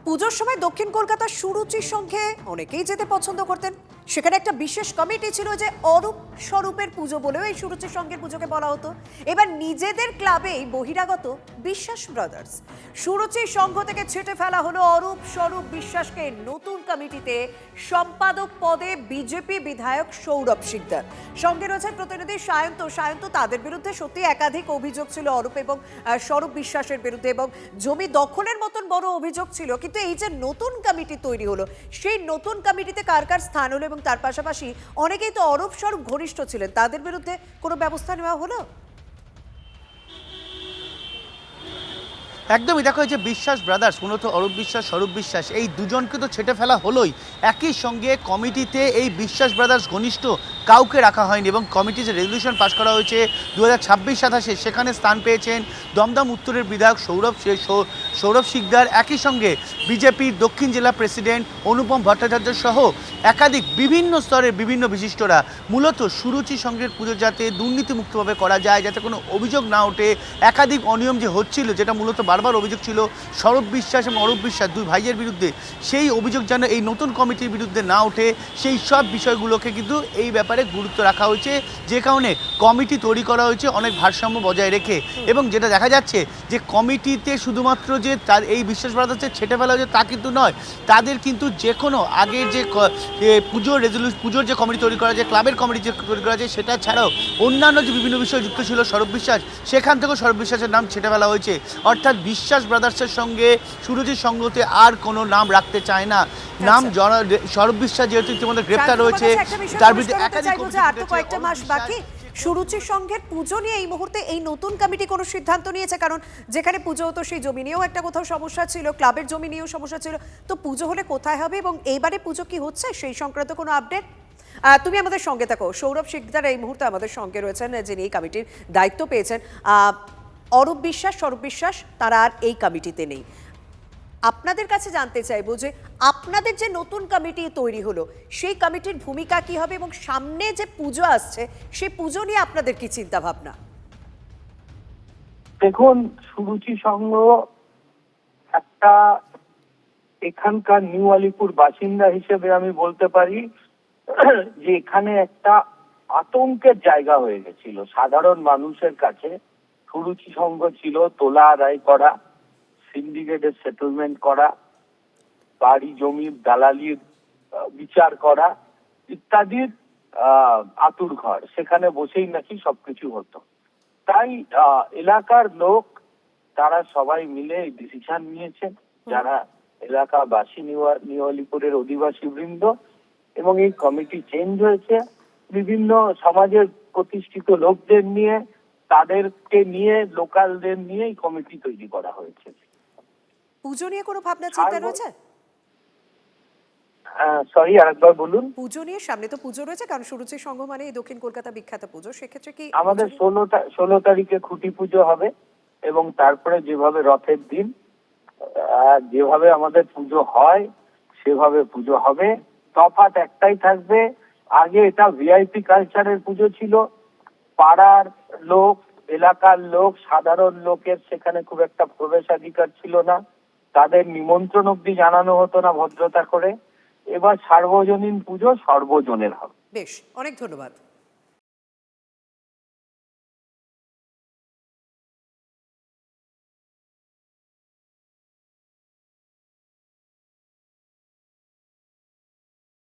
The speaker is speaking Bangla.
পুজোর সময় দক্ষিণ কলকাতার সুরুচির সঙ্গে অনেকেই যেতে পছন্দ করতেন। সেখানে একটা বিশেষ কমিটি ছিল যে অরূপ স্বরূপের পুজো বলেও এই সুরুচির সঙ্গের পুজোকে বলা হতো। এবার নিজেদের ক্লাবেই বহিরাগত বিশ্বাস ব্রাদার্স সুরুচির সংঘ থেকে ছেটে ফেলা হলো অরূপ স্বরূপ বিশ্বাসকে নতুন কমিটিতে সম্পাদক পদে বিজেপি বিধায়ক সৌরভ শিকদার। সঙ্গে রয়েছেন প্রতিনিধি সায়ন্ত। তাদের বিরুদ্ধে সত্যি একাধিক অভিযোগ ছিল অরূপ এবং স্বরূপ বিশ্বাসের বিরুদ্ধে, এবং জমি দখলের মতন বড় অভিযোগ ছিল। কিন্তু এই যে নতুন কমিটি তৈরি হলো, সেই নতুন কমিটিতে কার কার স্থান হলো, এবং তার পাশাপাশি অনেকেই তো অরূপ স্বরূপ ঘনিষ্ঠ ছিলেন, তাদের বিরুদ্ধে কোনো ব্যবস্থা নেওয়া হলো? একদমই, দেখো এই যে বিশ্বাস ব্রাদার্স, মূলত অরূপ বিশ্বাস স্বরূপ বিশ্বাস, এই দুজনকে তো ছেটে ফেলা হলোই। একই সঙ্গে কমিটিতে এই বিশ্বাস ব্রাদার্স ঘনিষ্ঠ কাউকে রাখা হয়নি, এবং কমিটি যে রেজলিউশন পাশ করা হয়েছে 2026-27 সেখানে স্থান পেয়েছেন দমদম উত্তরের বিধায়ক সৌরভ শিকদার, একই সঙ্গে বিজেপির দক্ষিণ জেলা প্রেসিডেন্ট অনুপম ভট্টাচার্য সহ একাধিক বিভিন্ন স্তরের বিভিন্ন বিশিষ্টরা। মূলত সুরুচি সংঘের পুজো যাতে দুর্নীতিমুক্তভাবে করা যায়, যাতে কোনো অভিযোগ না ওঠে, একাধিক অনিয়ম যে হচ্ছিল, যেটা মূলত বারবার অভিযোগ ছিল স্বরূপ বিশ্বাস এবং অরূপ বিশ্বাস দুই ভাইয়ের বিরুদ্ধে, সেই অভিযোগ যেন এই নতুন কমিটির বিরুদ্ধে না ওঠে, সেই সব বিষয়গুলোকে কিন্তু এই ব্যাপারে গুরুত্ব রাখা হয়েছে, যে কারণে কমিটি তৈরি করা হয়েছে অনেক ভারসাম্য বজায় রেখে। এবং যেটা দেখা যাচ্ছে যে কমিটিতে শুধুমাত্র যে তার এই বিশ্বাস ব্রাদার্সের ছেটে ফেলা হয়েছে তা কিন্তু নয়, তাদের কিন্তু যে কোনো আগের যে পুজোর যে কমিটি তৈরি করা যায়, ক্লাবের কমিটি যে তৈরি করা যায়, সেটা ছাড়াও অন্যান্য যে বিভিন্ন বিষয় যুক্ত ছিল স্বরূপ বিশ্বাস, সেখান থেকেও স্বরূপ বিশ্বাসের নাম ছেটে ফেলা হয়েছে। অর্থাৎ বিশ্বাস ব্রাদার্সের সঙ্গে সুরজির সঙ্গতে আর কোনো নাম রাখতে চায় না। নাম স্বরূপ বিশ্বাস যেহেতু ইতিমধ্যে গ্রেপ্তার রয়েছে, তার বিরুদ্ধে একাধিক কয়েকটা মাস বাকি সুরুচির সংঘের পুজো নিয়ে এই মুহূর্তে এই নতুন কমিটি কোনো সিদ্ধান্ত নিয়েছে? কারণ যেখানে পুজো হতো সেই জমি নিয়েও একটা কোথাও সমস্যা ছিল, ক্লাবের জমি নিয়েও সমস্যা ছিল। তো পুজো হলে কোথায় হবে এবং এইবারে পুজো কি হচ্ছে সেই সংক্রান্ত কোনো আপডেট? তুমি আমাদের সঙ্গে থাকো। সৌরভ শিকদার এই মুহূর্তে আমাদের সঙ্গে রয়েছেন, যিনি এই কমিটির দায়িত্ব পেয়েছেন। অরূপ বিশ্বাস স্বরূপ বিশ্বাস তারা আর এই কমিটিতে নেই। আপনাদের কাছে জানতে চাইবো যে আপনাদের যে নতুন কমিটি তৈরি হলো, সেই কমিটির ভূমিকা কি হবে এবং সামনে যে পুজো আসছে সেই পুজো নিয়ে আপনাদের কি চিন্তা ভাবনা? দেখুন, সুরুচি সংঘ একটা এখানকার নিউ আলিপুর বাসিন্দা হিসেবে আমি বলতে পারি যে এখানে একটা আতঙ্কের জায়গা হয়ে গেছিল সাধারণ মানুষের কাছে। সুরুচি সংঘ ছিল তোলা আদায় করা, সিন্ডিকেটের সেটেলমেন্ট করা, বাড়ি জমির দালালির বিচার করা ইত্যাদির আতুর ঘর। সেখানে বসেই নাকি সবকিছু হতো। তাই এলাকার লোক তারা সবাই মিলে এই ডিসিশন নিয়েছেন, যারা এলাকাবাসী নিউ আলিপুরের অধিবাসী বৃন্দ, এবং এই কমিটি চেঞ্জ হয়েছে বিভিন্ন সমাজের প্রতিষ্ঠিত লোকদের নিয়ে, তাদেরকে নিয়ে, লোকালদের নিয়ে এই কমিটি তৈরি করা হয়েছে। পুজো নিয়ে কোনো ভাবনা চিন্তা রয়েছে? সরি, আরেকবার বলুন। পুজো নিয়ে, সামনে তো পুজো রয়েছে, কারণ সুরুচি সংঘ মানে এই দক্ষিণ কলকাতা বিখ্যাত পুজো, সেক্ষেত্রে কি আমাদের 16 তারিখে খুঁটি পুজো হবে, এবং তারপরে যেভাবে রথের দিন যেভাবে আমাদের পুজো হয় সেভাবে পুজো হবে। তফাৎ একটাই থাকবে, আগে এটা ভিআইপি কালচারের পুজো ছিল, পাড়ার লোক, এলাকার লোক, সাধারণ লোকের সেখানে খুব একটা প্রবেশাধিকার ছিল না, তাদের নিমন্ত্রণ অব্দি জানানো হতো না ভদ্রতা করে। এবার সার্বজনীন পুজো সর্বজনের হবে। বেশ, অনেক ধন্যবাদ।